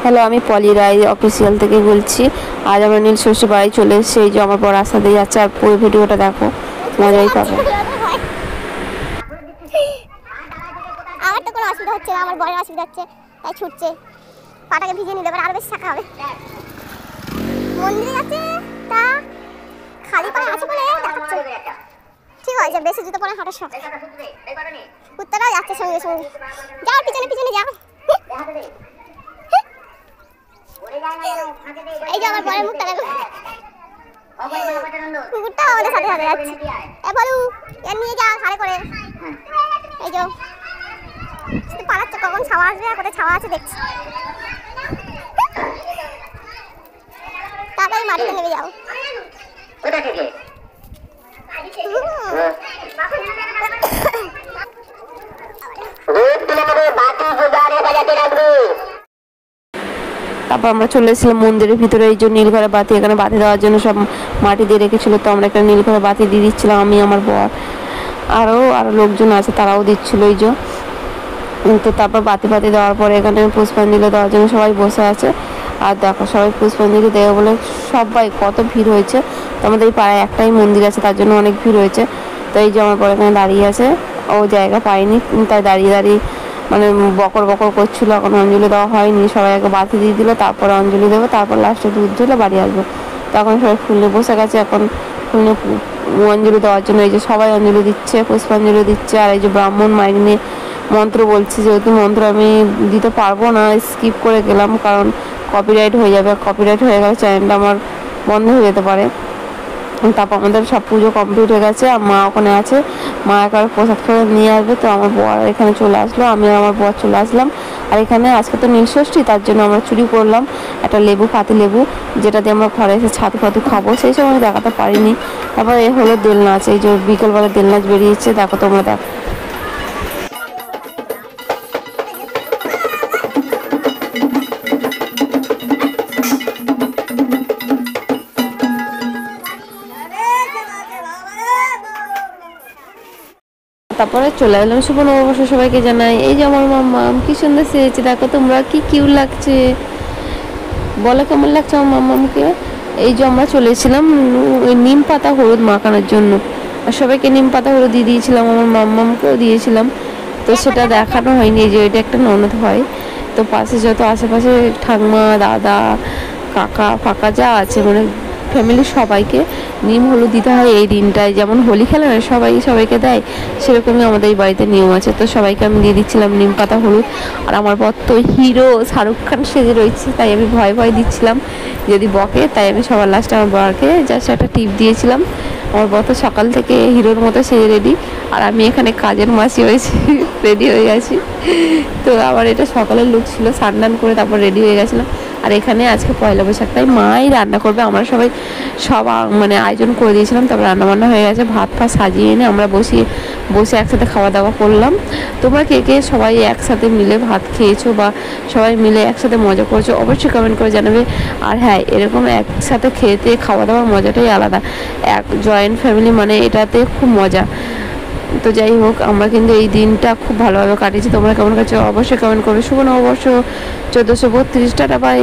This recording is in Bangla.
হ্যালো, আমি পলি রায় অফিসিয়াল থেকে বলছি। আজ আমরা নীলষষ্ঠী বাড়ি চলে এসেছি। এই যে আমার বর রাস্তা দিয়ে যাচ্ছে, আর পুরো ভিডিওটা দেখো, মজাই পাবে। আমার তো কোনো অসুবিধা হচ্ছে না, আমার বরের অসুবিধা হচ্ছে, তাই ছুটছে। পাটাকে ভিজে নিলে এবার আরো বেশি শাখা হবে। মন্দিরে যাচ্ছে, তা খালি পায়ে আছে বলে দেখাচ্ছে। ঠিক আছে, বেশি জুতো পরে হাঁটার শখ। কুত্তারাও যাচ্ছে সঙ্গে সঙ্গে। যাও পিছনে পিছনে যাও। এই যে আমার বরের মুখটা দেখো, কুকুরটাও আমাদের সাথে সাথে যাচ্ছে। এ বলু, এর নিয়ে যা ঘাড়ে করে। এই যে শুধু পালাচ্ছে, কখন ছাওয়া আসবে আর কোথায় ছাওয়া আছে দেখছি। তাড়াতাড়ি মাটিতে নেমে যাও। তারপর আমরা চলে এসেছিলাম মন্দিরের ভিতরে। এই যে নীলঘরে বাতি, এখানে বাতি দেওয়ার জন্য সব মাটি দিয়ে রেখেছিল, তো আমরা একটা নীলঘরে বাতি দিয়ে দিচ্ছিলাম, আমি আমার বর। আরও লোকজন আছে, তারাও দিচ্ছিলো। এই যে তো তারপর বাতি দেওয়ার পরে এখানে পুষ্পাঞ্জলি দেওয়ার জন্য সবাই বসে আছে। আর দেখো, সবাই পুষ্পাঞ্জলি দেবে বলে সবাই কত ভিড় হয়েছে। তো আমাদের এই পাড়ায় একটাই মন্দির আছে, তার জন্য অনেক ভিড় হয়েছে। তো এই যে আমার পরে এখানে দাঁড়িয়ে আছে, ও জায়গা পায়নি, তাই দাঁড়িয়ে দাঁড়িয়ে মানে বকর করছিল। এখন অঞ্জলি দেওয়া হয়নি, সবাই আগে বাতি দিয়ে দিল, তারপরে অঞ্জলি দেবো, তারপর লাস্টে দুধ ঢেলে বাড়ি আসবো। তখন সবাই ফুল নিয়ে বসে গেছে, এখন ফুল নিয়ে অঞ্জলি দেওয়ার জন্য। এই যে সবাই অঞ্জলি দিচ্ছে, পুষ্পাঞ্জলি দিচ্ছে। আর এই যে ব্রাহ্মণ মাইক নিয়ে মন্ত্র বলছে, যেহেতু মন্ত্র আমি দিতে পারবো না, স্কিপ করে গেলাম, কারণ কপিরাইট হয়ে যাবে। কপিরাইট হয়ে গেলে চ্যানেলটা আমার বন্ধ হয়ে যেতে পারে। তারপর আমাদের সব পুজো কমপ্লিট হয়ে গেছে, আর মা ওখানে আছে, মা একবার প্রসাদ করে নিয়ে আসবে। তো আমার বর এখানে চলে আসলো, আমি আর আমার বর চলে আসলাম। আর এখানে আজকে তো নীলষষ্ঠী, তার জন্য আমরা চুরি করলাম একটা লেবু, পাতি লেবু, যেটা দিয়ে আমরা ঘরে এসে ছাতু ফাতু খাবো। সেই সময় আমি দেখাতে পারিনি। তারপর এ হলো দোল নাচ, এই যে বিকেলবেলা দোল নাচ বেরিয়েছে, দেখো তোমরা দেখো। তারপরে চলে এলাম শুভ নববর্ষ সবাইকে জানাই। এই যে আমার মাম্মাম কি সুন্দর সেজেছে, দেখো তোমরা, কি কিউট লাগছে, বলো কেমন লাগছে আমার মাম্মামকে। এই যে আমরা চলে এসেছিলাম নিম পাতা হলুদ মাখানোর জন্য, আর সবাইকে নিম পাতা হলুদ দিয়ে দিয়েছিলাম, আমার মাম্মামকেও দিয়েছিলাম। তো সেটা দেখানো হয়নি, যে এটা একটা ননদ হয়। তো পাশে যত আশেপাশে ঠাকমা, দাদা, কাকা ফাকা যা আছে, মানে ফ্যামিলির সবাইকে নিম হলুদ দিতে হয় এই দিনটায়। যেমন হোলি খেলে না সবাই সবাইকে দেয়, সেরকমই আমাদের এই বাড়িতে নিয়ম আছে। তো সবাইকে আমি দিয়ে দিচ্ছিলাম নিম পাতা হলুদ। আর আমার বর তো হিরো শাহরুখ খান সেজে রয়েছে, তাই আমি ভয় দিচ্ছিলাম যদি বকে, তাই আমি সবার লাস্টে আমার বরকে জাস্ট একটা টিপ দিয়েছিলাম। আমার বর তো সকাল থেকে হিরোর মতো সেজে রেডি, আর আমি এখানে কাজের মাসি হয়েছি, রেডি হয়ে গেছি। তো আবার এটা সকালের লুক ছিল, স্নান করে তারপর রেডি হয়ে গেছিলাম। আর এখানে আজকে পয়লা বৈশাখ, তাই মাই রান্না করবে, আমরা সবাই মানে আয়োজন করে দিয়েছিলাম। তারপর রান্নাবান্না হয়ে গেছে, ভাত সাজিয়ে এনে আমরা বসে একসাথে খাওয়া দাওয়া করলাম। তোমরা কে কে সবাই একসাথে মিলে ভাত খেয়েছো বা সবাই মিলে একসাথে মজা করছো, অবশ্যই কমেন্ট করে জানাবে। আর হ্যাঁ, এরকম একসাথে খেতে খাওয়া দাওয়ার মজাটাই আলাদা, এক জয়েন্ট ফ্যামিলি মানে এটাতে খুব মজা। তো যাই হোক, আমরা কিন্তু এই দিনটা খুব ভালোভাবে কাটিয়েছি। তোমরা কেমন কাছে অবশ্যই কমেন্ট করবে। শুভ নববর্ষ 1432, টাটা বাই।